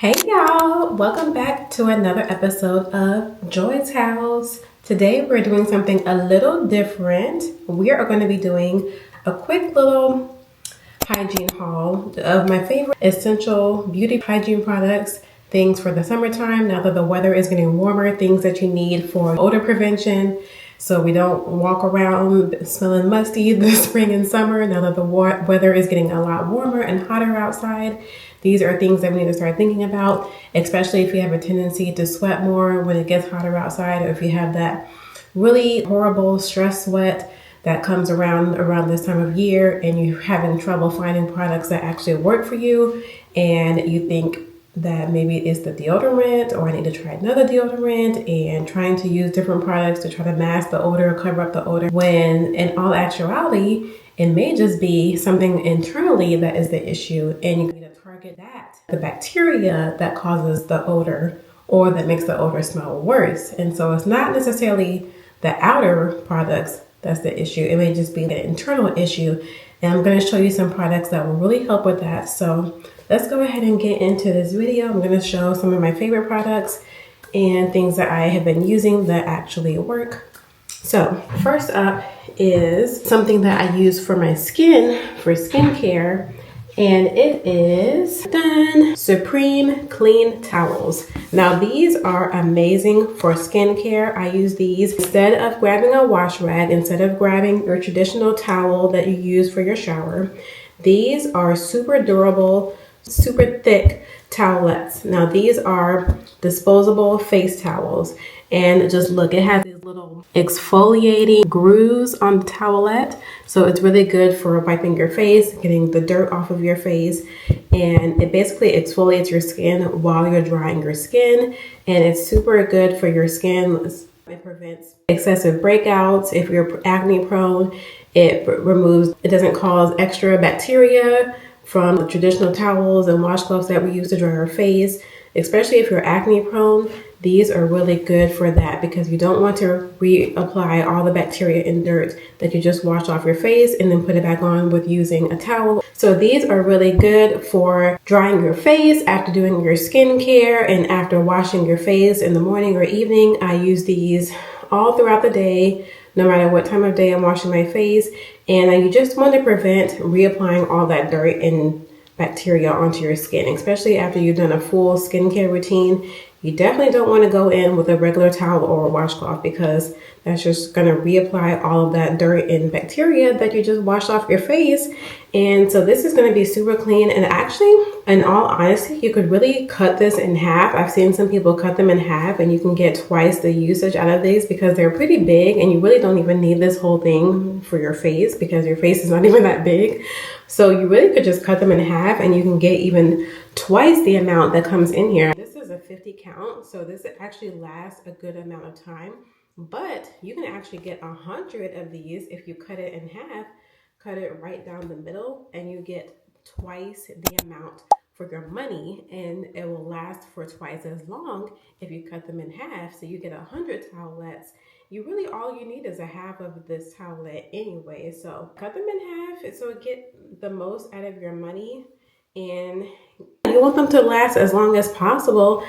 Hey y'all, welcome back to another episode of Joy's House. Today we're doing something a little different. We are going to be doing a quick little hygiene haul of my favorite essential beauty hygiene products, things for the summertime. Now that the weather is getting warmer, things that you need for odor prevention so we don't walk around smelling musty this spring and summer. Now that the weather is getting a lot warmer and hotter outside, these are things that we need to start thinking about, especially if you have a tendency to sweat more when it gets hotter outside, or if you have that really horrible stress sweat that comes around this time of year and you're having trouble finding products that actually work for you, and you think that maybe it's the deodorant, or I need to try another deodorant, and trying to use different products to try to mask the odor, cover up the odor, when in all actuality, it may just be something internally that is the issue, and you need to target that, the bacteria that causes the odor or that makes the odor smell worse. And so it's not necessarily the outer products that's the issue. It may just be an internal issue. And I'm going to show you some products that will really help with that. So let's go ahead and get into this video. I'm going to show some of my favorite products and things that I have been using that actually work. So first up is something that I use for my skin, for skincare, and it is Supreme Clean Towels. Now these are amazing for skincare. I use these instead of grabbing a wash rag, instead of grabbing your traditional towel that you use for your shower. These are super durable, super thick towelettes. Now these are disposable face towels, and just look, it has these little exfoliating grooves on the towelette, so it's really good for wiping your face, getting the dirt off of your face, and it basically exfoliates your skin while you're drying your skin, and it's super good for your skin. It prevents excessive breakouts. If you're acne prone, it doesn't cause extra bacteria from the traditional towels and washcloths that we use to dry our face. Especially if you're acne prone, these are really good for that, because you don't want to reapply all the bacteria and dirt that you just washed off your face and then put it back on with using a towel. So these are really good for drying your face after doing your skincare and after washing your face in the morning or evening. I use these all throughout the day, no matter what time of day I'm washing my face. And you just want to prevent reapplying all that dirt and bacteria onto your skin, especially after you've done a full skincare routine. You definitely don't want to go in with a regular towel or a washcloth, because that's just going to reapply all of that dirt and bacteria that you just washed off your face. And so this is going to be super clean. And actually, in all honesty, you could really cut this in half. I've seen some people cut them in half, and you can get twice the usage out of these, because they're pretty big and you really don't even need this whole thing for your face, because your face is not even that big. So you really could just cut them in half and you can get even twice the amount that comes in here. This is a 50 count, so this actually lasts a good amount of time, but you can actually get 100 of these if you cut it in half, cut it right down the middle, and you get twice the amount for your money, and it will last for twice as long if you cut them in half. So you get 100 towelettes. You really, all you need is a half of this towelette anyway. So cut them in half so get the most out of your money, and you want them to last as long as possible,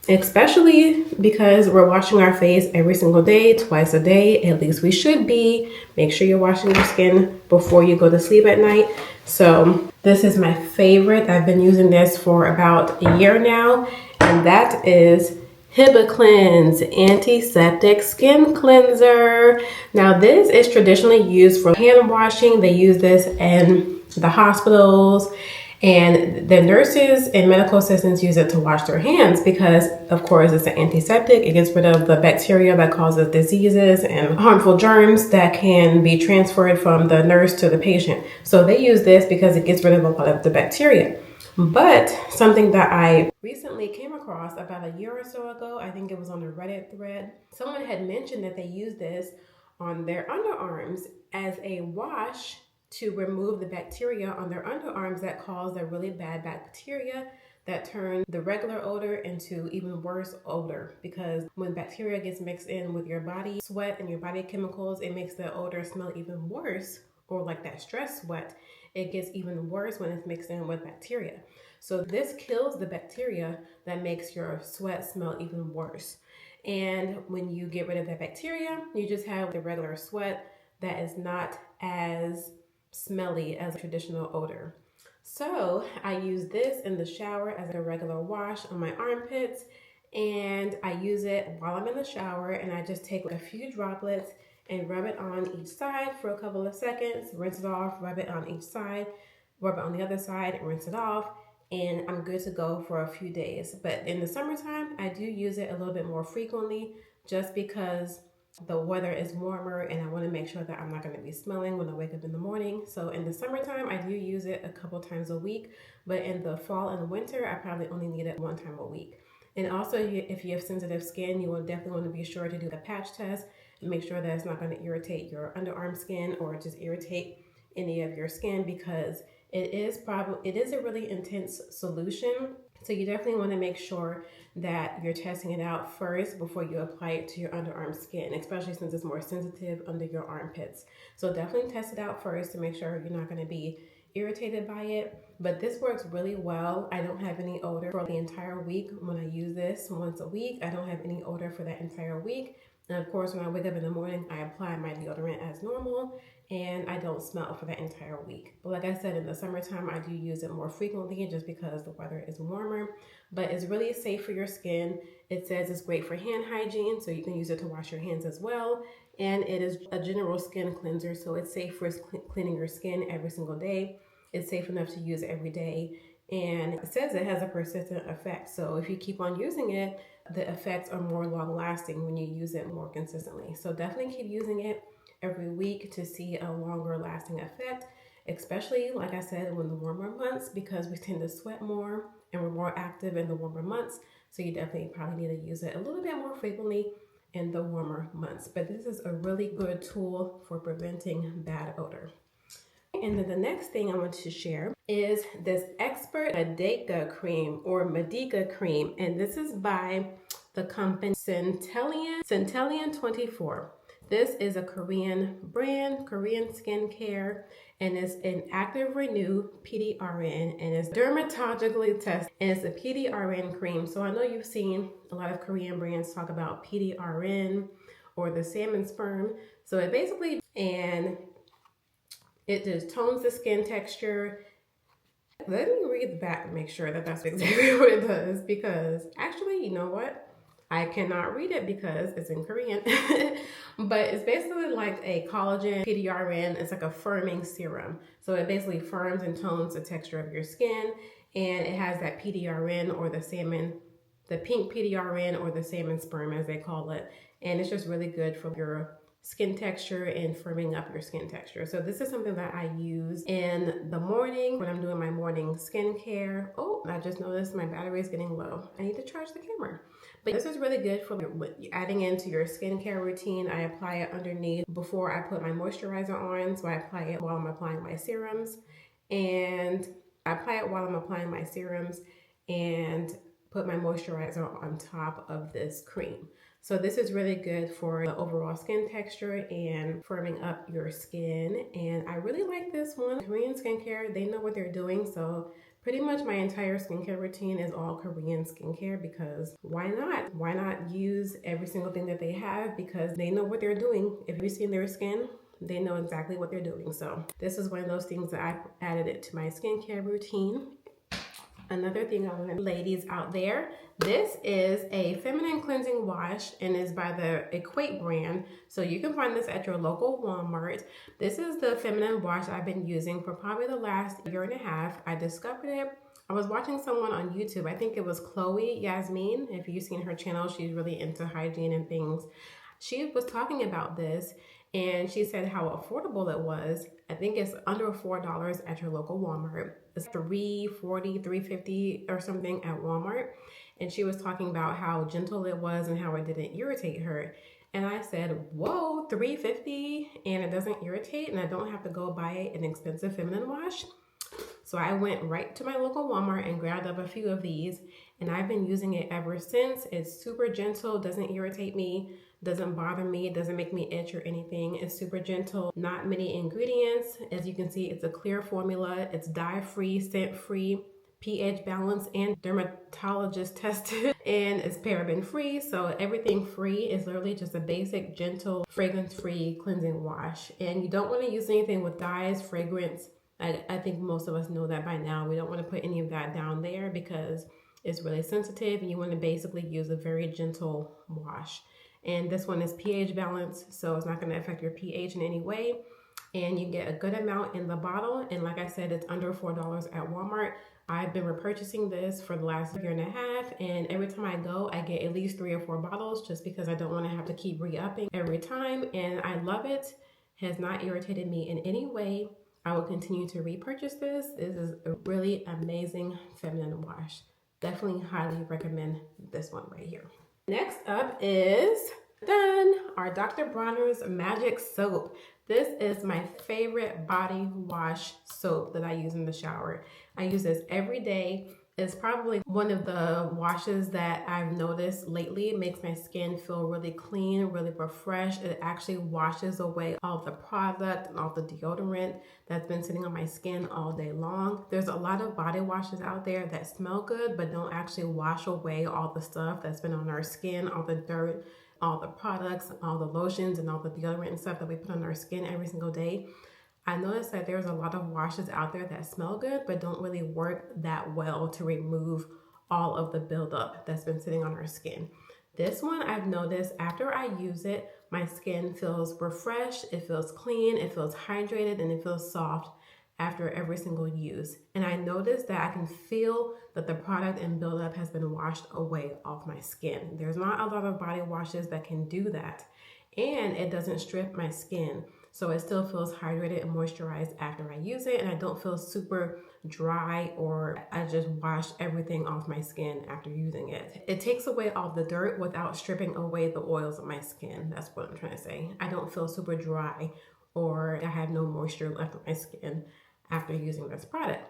especially because we're washing our face every single day, twice a day, at least we should be. Make sure you're washing your skin before you go to sleep at night. So this is my favorite. I've been using this for about a year now, and that is Cleanse Antiseptic Skin Cleanser. Now this is traditionally used for hand washing. They use this in the hospitals, and the nurses and medical assistants use it to wash their hands, because of course it's an antiseptic. It gets rid of the bacteria that causes diseases and harmful germs that can be transferred from the nurse to the patient. So they use this because it gets rid of a lot of the bacteria. But something that I recently came across about a year or so ago, I think it was on a Reddit thread, someone had mentioned that they use this on their underarms as a wash to remove the bacteria on their underarms that cause the really bad bacteria that turn the regular odor into even worse odor. Because when bacteria gets mixed in with your body sweat and your body chemicals, it makes the odor smell even worse, or like that stress sweat. It gets even worse when it's mixed in with bacteria. So this kills the bacteria that makes your sweat smell even worse. And when you get rid of that bacteria, you just have the regular sweat that is not as smelly as traditional odor. So I use this in the shower as a regular wash on my armpits, and I use it while I'm in the shower, and I just take a few droplets and rub it on each side for a couple of seconds, rinse it off, rub it on each side, rub it on the other side, and rinse it off, and I'm good to go for a few days. But in the summertime, I do use it a little bit more frequently just because the weather is warmer and I want to make sure that I'm not going to be smelling when I wake up in the morning. So in the summertime, I do use it a couple times a week, but in the fall and winter, I probably only need it one time a week. And also, if you have sensitive skin, you will definitely want to be sure to do a patch test and make sure that it's not going to irritate your underarm skin or just irritate any of your skin, because it is a really intense solution. So you definitely want to make sure that you're testing it out first before you apply it to your underarm skin, especially since it's more sensitive under your armpits. So definitely test it out first to make sure you're not going to be irritated by it. But this works really well. I don't have any odor for the entire week when I use this once a week. I don't have any odor for that entire week. And of course, when I wake up in the morning, I apply my deodorant as normal and I don't smell for that entire week. But like I said, in the summertime, I do use it more frequently just because the weather is warmer. But it's really safe for your skin. It says it's great for hand hygiene, so you can use it to wash your hands as well. And it is a general skin cleanser, so it's safe for cleaning your skin every single day. It's safe enough to use every day. And it says it has a persistent effect. So if you keep on using it, the effects are more long lasting when you use it more consistently. So definitely keep using it every week to see a longer lasting effect, especially, like I said, when the warmer months, because we tend to sweat more and we're more active in the warmer months. So you definitely probably need to use it a little bit more frequently in the warmer months. But this is a really good tool for preventing bad odor. And then the next thing I want to share is this Expert Medica cream or Medica cream. And this is by the company Centellian 24. This is a Korean brand, Korean skincare, and it's an Active Renew PDRN, and it's dermatologically tested, and it's a PDRN cream. So I know you've seen a lot of Korean brands talk about PDRN or the salmon sperm. So it basically, and it just tones the skin texture. Let me read the back and make sure that that's exactly what it does, because actually, you know what? I cannot read it because it's in Korean. But it's basically like a collagen PDRN. It's like a firming serum. So it basically firms and tones the texture of your skin. And it has that PDRN or the pink PDRN or the salmon sperm as they call it. And it's just really good for your skin texture and firming up your skin texture. So this is something that I use in the morning when I'm doing my morning skincare. Oh, I just noticed my battery is getting low. I need to charge the camera. But this is really good for adding into your skincare routine. I apply it underneath before I put my moisturizer on. So I apply it while I'm applying my serums. And I apply it while I'm applying my serums and put my moisturizer on top of this cream. So this is really good for the overall skin texture and firming up your skin. And I really like this one. Korean skincare, they know what they're doing. So pretty much my entire skincare routine is all Korean skincare, because why not? Why not use every single thing that they have, because they know what they're doing. If you've seen their skin, they know exactly what they're doing. So this is one of those things that I added it to my skincare routine. Another thing I want ladies out there, this is a feminine cleansing wash and is by the Equate brand. So you can find this at your local Walmart. This is the feminine wash I've been using for probably the last year and a half. I discovered it. I was watching someone on YouTube. I think it was Chloe Yasmin. If you've seen her channel, she's really into hygiene and things. She was talking about this and she said how affordable it was. I think it's under $4 at your local Walmart. It's $3.40, $3.50 or something at Walmart. And she was talking about how gentle it was and how it didn't irritate her. And I said, whoa, $3.50 and it doesn't irritate and I don't have to go buy an expensive feminine wash? So I went right to my local Walmart and grabbed up a few of these, and I've been using it ever since. It's super gentle, doesn't irritate me, doesn't bother me, doesn't make me itch or anything. It's super gentle, not many ingredients. As you can see, it's a clear formula. It's dye-free, scent-free, pH balance and dermatologist tested, and it's paraben free. So everything free is literally just a basic, gentle, fragrance free cleansing wash. And you don't want to use anything with dyes, fragrance. I think most of us know that by now. We don't want to put any of that down there because it's really sensitive, and you want to basically use a very gentle wash. And this one is pH balanced, so it's not going to affect your pH in any way. And you get a good amount in the bottle. And like I said, it's under $4 at Walmart. I've been repurchasing this for the last year and a half. And every time I go, I get at least 3 or 4 bottles just because I don't want to have to keep re-upping every time. And I love it. Has not irritated me in any way. I will continue to repurchase this. This is a really amazing feminine wash. Definitely highly recommend this one right here. Next up is our Dr. Bronner's Magic Soap. This is my favorite body wash soap that I use in the shower. I use this every day. It's probably one of the washes that I've noticed lately. It makes my skin feel really clean, really refreshed. It actually washes away all the product and all the deodorant that's been sitting on my skin all day long. There's a lot of body washes out there that smell good, but don't actually wash away all the stuff that's been on our skin, all the dirt, all the products, all the lotions, and all the deodorant and stuff that we put on our skin every single day. I noticed that there's a lot of washes out there that smell good, but don't really work that well to remove all of the buildup that's been sitting on our skin. This one I've noticed after I use it, my skin feels refreshed, it feels clean, it feels hydrated, and it feels soft after every single use. And I noticed that I can feel that the product and buildup has been washed away off my skin. There's not a lot of body washes that can do that. And it doesn't strip my skin. So it still feels hydrated and moisturized after I use it. And I don't feel super dry or I just wash everything off my skin after using it. It takes away all the dirt without stripping away the oils of my skin. That's what I'm trying to say. I don't feel super dry or I have no moisture left on my skin after using this product.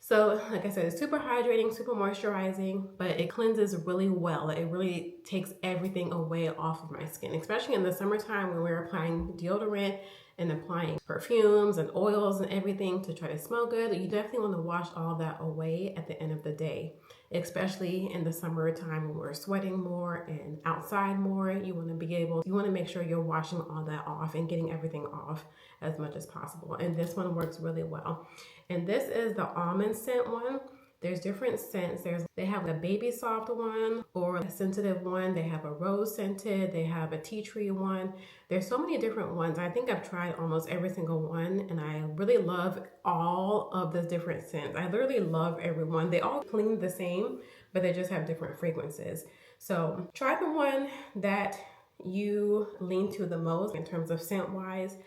So like I said, it's super hydrating, super moisturizing, but it cleanses really well. It really takes everything away off of my skin, especially in the summertime when we're applying deodorant and applying perfumes and oils and everything to try to smell good. You definitely want to wash all that away at the end of the day, especially in the summertime when we're sweating more and outside more. You want to make sure you're washing all that off and getting everything off as much as possible. And this one works really well. And this is the almond scent one. There's different scents. They have a baby soft one or a sensitive one. They have a rose scented. They have a tea tree one. There's so many different ones. I think I've tried almost every single one and I really love all of the different scents. I literally love every one. They all clean the same, but they just have different fragrances. So try the one that you lean to the most in terms of scent wise.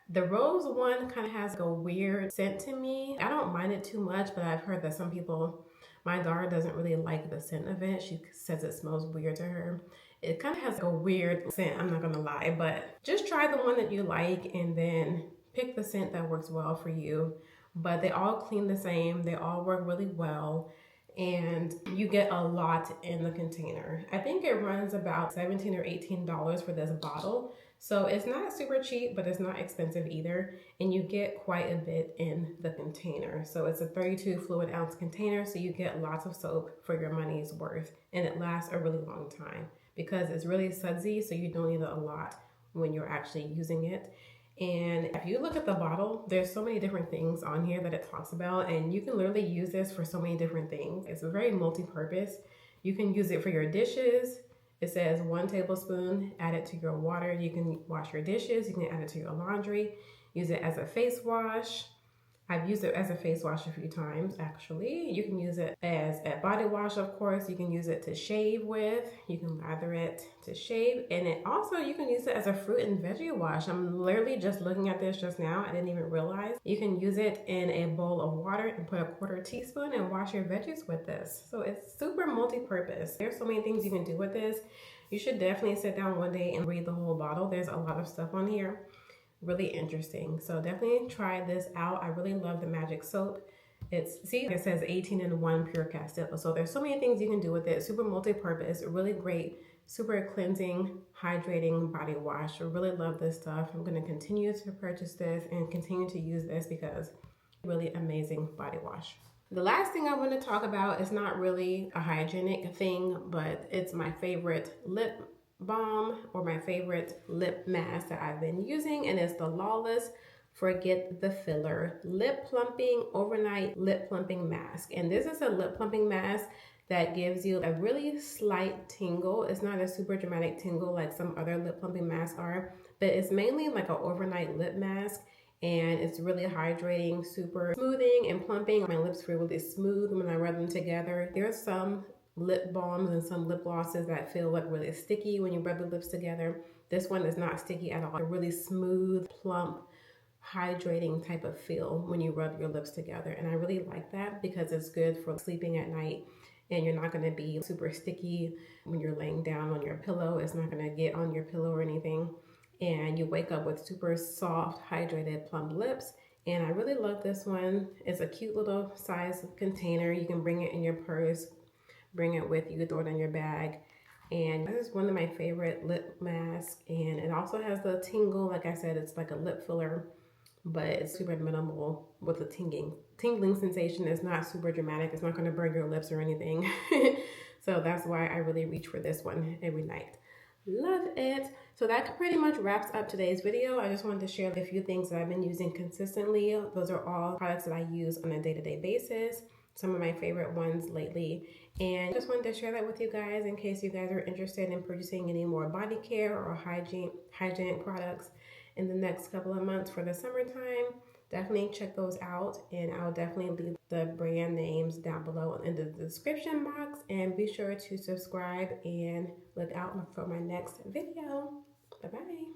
The rose one kind of has a weird scent to me. I don't mind it too much, but I've heard that some people, my daughter doesn't really like the scent of it. She says it smells weird to her. It kind of has a weird scent, I'm not gonna lie, but just try the one that you like and then pick the scent that works well for you. But they all clean the same. They all work really well. And you get a lot in the container. I think it runs about $17 or $18 for this bottle. So it's not super cheap, but it's not expensive either. And you get quite a bit in the container. So it's a 32 fluid ounce container. So you get lots of soap for your money's worth. And it lasts a really long time because it's really sudsy. So you don't need a lot when you're actually using it. And if you look at the bottle, there's so many different things on here that it talks about, and you can literally use this for so many different things. It's very multi-purpose. You can use it for your dishes. It says 1 tablespoon, add it to your water. You can wash your dishes. You can add it to your laundry. Use it as a face wash. I've used it as a face wash a few times, actually. You can use it as a body wash, of course. You can use it to shave with. You can lather it to shave. And you can use it as a fruit and veggie wash. I'm literally just looking at this just now. I didn't even realize. You can use it in a bowl of water and put a 1/4 teaspoon and wash your veggies with this. So it's super multi-purpose. There's so many things you can do with this. You should definitely sit down one day and read the whole bottle. There's a lot of stuff on here. Really interesting. So definitely try this out. I really love the Magic Soap. It says 18-in-1 pure castile. So there's so many things you can do with it. Super multi-purpose, really great, super cleansing, hydrating body wash. I really love this stuff. I'm going to continue to purchase this and continue to use this because really amazing body wash. The last thing I want to talk about is not really a hygienic thing, but it's my favorite lip balm or my favorite lip mask that I've been using, and it's the Lawless Forget the Filler Lip Plumping Overnight Lip Plumping Mask. And this is a lip plumping mask that gives you a really slight tingle. It's not a super dramatic tingle like some other lip plumping masks are, but it's mainly like an overnight lip mask. And it's really hydrating, super smoothing and plumping. My lips feel really smooth when I rub them together. There's some lip balms and some lip glosses that feel like really sticky when you rub the lips together. This one is not sticky at all. A really smooth, plump, hydrating type of feel when you rub your lips together. And I really like that because it's good for sleeping at night. And you're not going to be super sticky when you're laying down on your pillow. It's not going to get on your pillow or anything. And you wake up with super soft, hydrated, plump lips. And I really love this one. It's a cute little size container. You can bring it in your purse, bring it with you, throw it in your bag. And this is one of my favorite lip masks. And it also has the tingle. Like I said, it's like a lip filler, but it's super minimal with the tingling sensation. It's not super dramatic. It's not going to burn your lips or anything. So that's why I really reach for this one every night. Love it. So that pretty much wraps up today's video. I just wanted to share a few things that I've been using consistently. Those are all products that I use on a day-to-day basis. Some of my favorite ones lately. And I just wanted to share that with you guys in case you guys are interested in purchasing any more body care or hygienic products in the next couple of months for the summertime. Definitely check those out, and I'll definitely leave the brand names down below in the description box, and be sure to subscribe and look out for my next video. Bye bye.